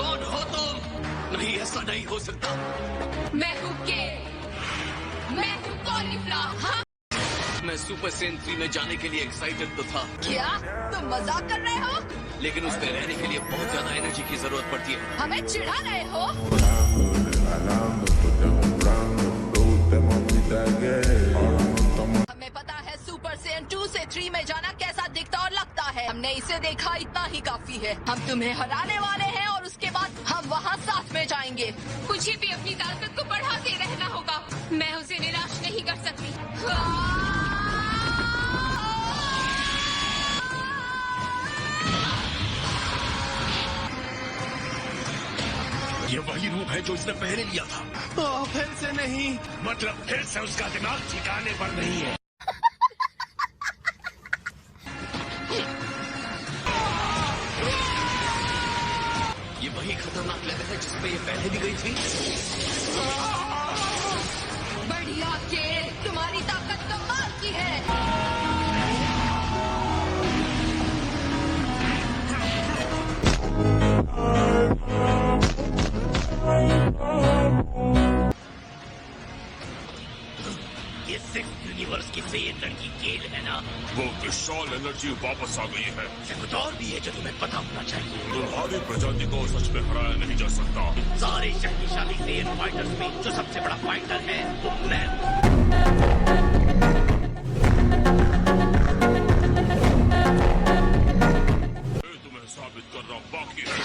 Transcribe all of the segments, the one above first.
कौन हो तुम? नहीं, ऐसा नहीं हो सकता। मैं हूँ केल, मैं हूँ कॉलीफ्लावर। हाँ? मैं सुपर सेन 3 में जाने के लिए एक्साइटेड तो था, क्या तुम मजाक कर रहे हो? लेकिन उसमें रहने के लिए बहुत ज्यादा एनर्जी की जरूरत पड़ती है। हमें चिढ़ा रहे हो? हमें पता है सुपर सेन 2 से 3 में जाना कैसा दिखता और लगता है। हमने इसे देखा, इतना ही काफी है। हम तुम्हें हराने वाले हैं और उसके बाद हम वहाँ साथ में जाएंगे। मुझे भी अपनी ताकत को बढ़ाते रहना होगा। मैं उसे निराश नहीं कर सकती। ये वही रूप है जो इसने पहले लिया था। फिर से नहीं। मतलब फिर से उसका दिमाग ठिकाने पर नहीं है। ये वही खतरनाक लहर है जिसमें ये पहले भी गई थी। बढ़िया केल, तुम्हारी ताकत कमाल की है। ये 6 यूनिवर्स की फेन लड़की केल है ना? वो विशाल एनर्जी वापस आ गई है। कुछ और भी है जो तुम्हें पता होना चाहिए। तुम्हारी प्रजाति को सच में हराया नहीं जा सकता। सारे शक्तिशाली फेन फाइटर्स में जो सबसे बड़ा फाइटर है वो मैं हूँ। तुम्हें साबित करना बाकी है।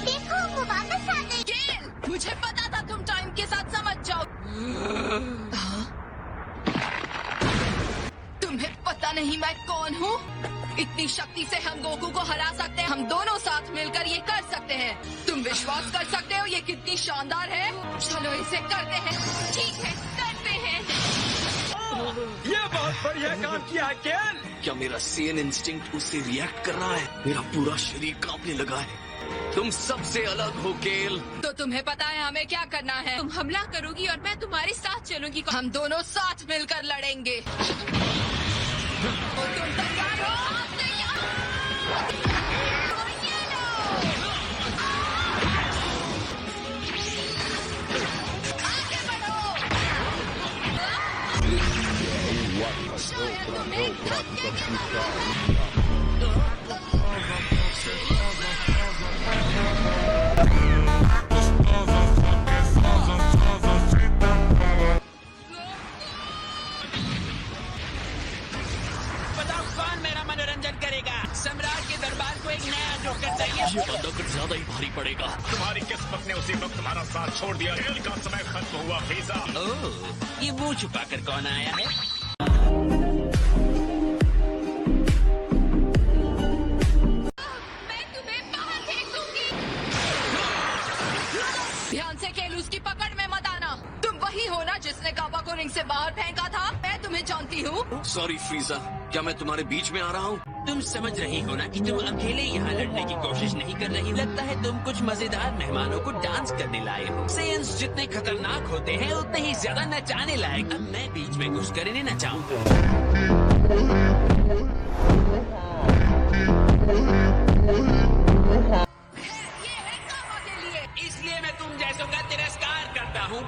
देखो वो वापस आ गई। केल, मुझे पता था तुम टाइम के साथ समझ जाओ। तुम्हें पता नहीं मैं कौन हूँ? इतनी शक्ति से हम गोकू को हरा सकते हैं। हम दोनों साथ मिलकर ये कर सकते हैं। तुम विश्वास कर सकते हो ये कितनी शानदार है? चलो इसे करते हैं। ठीक है, करते हैं। ये बहुत बढ़िया काम किया है केल। क्या मेरा सेन इंस्टिंक्ट उससे रिएक्ट कर रहा है? मेरा पूरा शरीर कांपने लगा है। तुम सबसे अलग हो केल। तो तुम्हें पता है हमें क्या करना है? तुम हमला करोगी और मैं तुम्हारे साथ चलूंगी। हम दोनों साथ मिलकर लड़ेंगे। और तुम तैयार हो? तो ये लो। आगे बढ़ो। शायद तुम्हें थक बताओ कौन मेरा मनोरंजन करेगा? सम्राट के दरबार को एक नया जोकर चाहिए। ये बंदा कुछ ज्यादा ही भारी पड़ेगा। तुम्हारी किस्मत ने उसी वक्त तुम्हारा साथ छोड़ दिया। खेल का समय खत्म हुआ फीसा। ओह, ये मुंह छुपा कर कौन आया है? मैं तुम्हें बाहर फेंकूंगी। ध्यान से केल, उसकी पकड़ में मत आना। तुम वही हो ना जिसने काबा को रिंग से बाहर फेंका था? मैं तुम्हें जानती हूँ। सॉरी फ्रीजा, क्या मैं तुम्हारे बीच में आ रहा हूँ? तुम समझ रही हो ना कि तुम अकेले यहाँ लड़ने की कोशिश नहीं कर रही। लगता है तुम कुछ मजेदार मेहमानों को डांस करने लाए हो। सेयन्स जितने खतरनाक होते हैं उतने ही ज्यादा नचाने लायक। अब मैं बीच में घुस कर इन्हें नचाऊंगा। ये है काबा के लिए। इसलिए मैं तुम जैसों का तिरस्कार करता हूँ।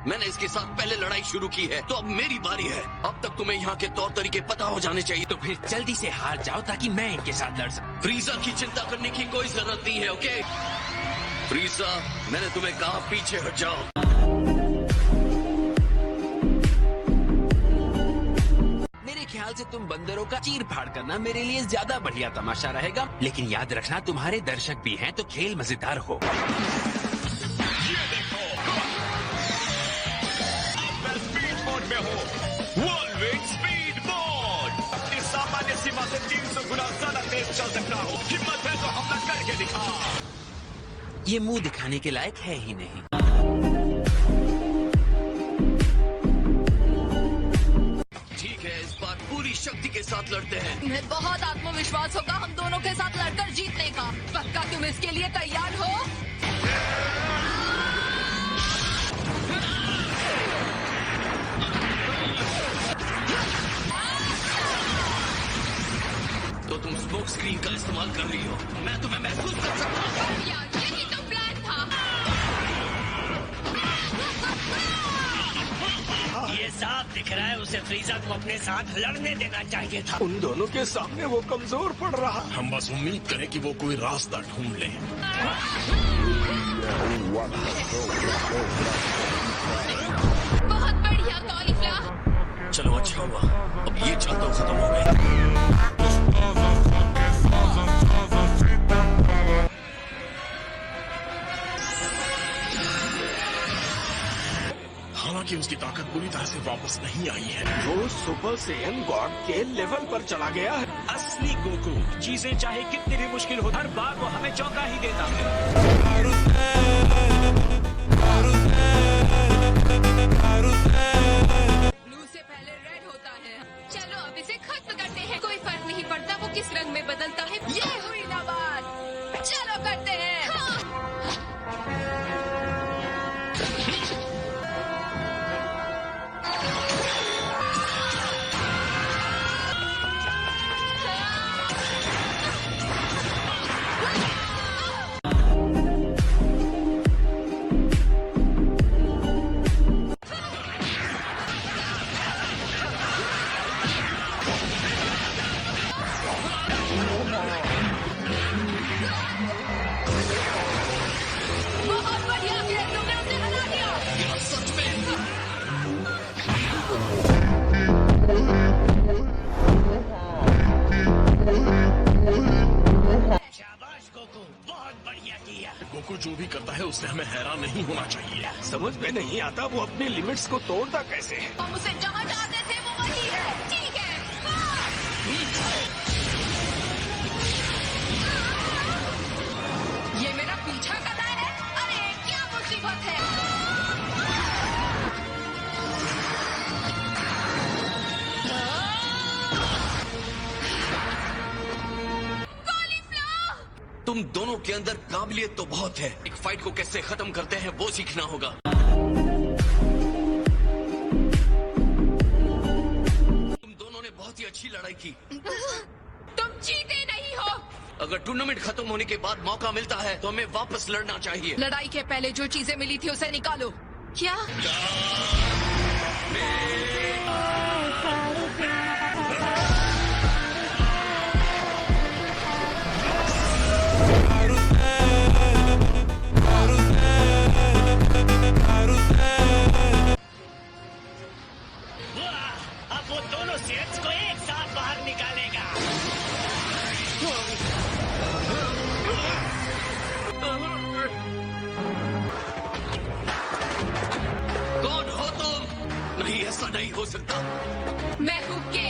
मैंने इसके साथ पहले लड़ाई शुरू की है, तो अब मेरी बारी है। अब तक तुम्हें यहाँ के तौर तरीके पता हो जाने चाहिए। तो फिर जल्दी से हार जाओ ताकि मैं इनके साथ लड़ सकूं। फ्रीजा की चिंता करने की कोई जरूरत नहीं है, ओके? फ्रीजा, मैंने तुम्हें कहा पीछे हट जाओ। मेरे ख्याल से तुम बंदरों का चीर फाड़ करना मेरे लिए ज्यादा बढ़िया तमाशा रहेगा। लेकिन याद रखना तुम्हारे दर्शक भी हैं, तो खेल मजेदार हो। स्पीड मोड में हो। वॉल्विंग स्पीड मोड। इस सामान्य सीमा से 300 गुना ज्यादा तेज चल सकता हो। हिम्मत है तो हमला करके दिखा। ये मुंह दिखाने के लायक है ही नहीं। ठीक है, इस बार पूरी शक्ति के साथ लड़ते हैं। तुम्हें बहुत आत्मविश्वास होगा हम दोनों के साथ लड़कर जीतने का। पक्का तुम इसके लिए तैयार हो? तो तो तुम स्मोक स्क्रीन का इस्तेमाल कर रही हो। मैं तुम्हें महसूस कर सकता हूँ। यार यही तो प्लान था। ये साफ दिख रहा है उसे फ्रीजा को अपने साथ लड़ने देना चाहिए था। उन दोनों के सामने वो कमजोर पड़ रहा। हम बस उम्मीद करें कि वो कोई रास्ता ढूंढ ले। बहुत बढ़िया कॉलीफ्लावर। चलो अच्छा हुआ, अब ये चाल खत्म हो गई। हालांकि उसकी ताकत पूरी तरह से वापस नहीं आई है। वो सुपर सेयन गॉड के लेवल पर चला गया है। असली गोकू चीजें चाहे कितनी भी मुश्किल हो, हर बार वो हमें चौंका ही देता है। ब्लू से पहले रेड होता है। चलो अब इसे खत्म करते हैं। कोई फर्क नहीं पड़ता वो किस रंग में बदलता है। ये हुई ना बात। चलो करते हैं। बहुत बढ़िया किया, तुमने उसे हरा दिया। शाबाश गोकू, बहुत बढ़िया किया। गोकू जो भी करता है उससे हमें हैरान नहीं होना चाहिए। समझ में नहीं आता वो अपनी लिमिट्स को तोड़ता कैसे है। हम उसे जहाँ चाहते थे वो वही है। ठीक है। ये मेरा पीछा कर रहा है। अरे क्या मुसीबत है। तुम दोनों के अंदर काबिलियत तो बहुत है, एक फाइट को कैसे खत्म करते हैं वो सीखना होगा। तुम दोनों ने बहुत ही अच्छी लड़ाई की। तुम जीते नहीं हो। अगर टूर्नामेंट खत्म होने के बाद मौका मिलता है तो हमें वापस लड़ना चाहिए। लड़ाई के पहले जो चीजें मिली थी उसे निकालो। क्या? वाह, अब वो दोनों सेट्स को एक साथ बाहर निकालेगा। कौन हो तुम? नहीं, ऐसा नहीं हो सकता। मैं हूँ के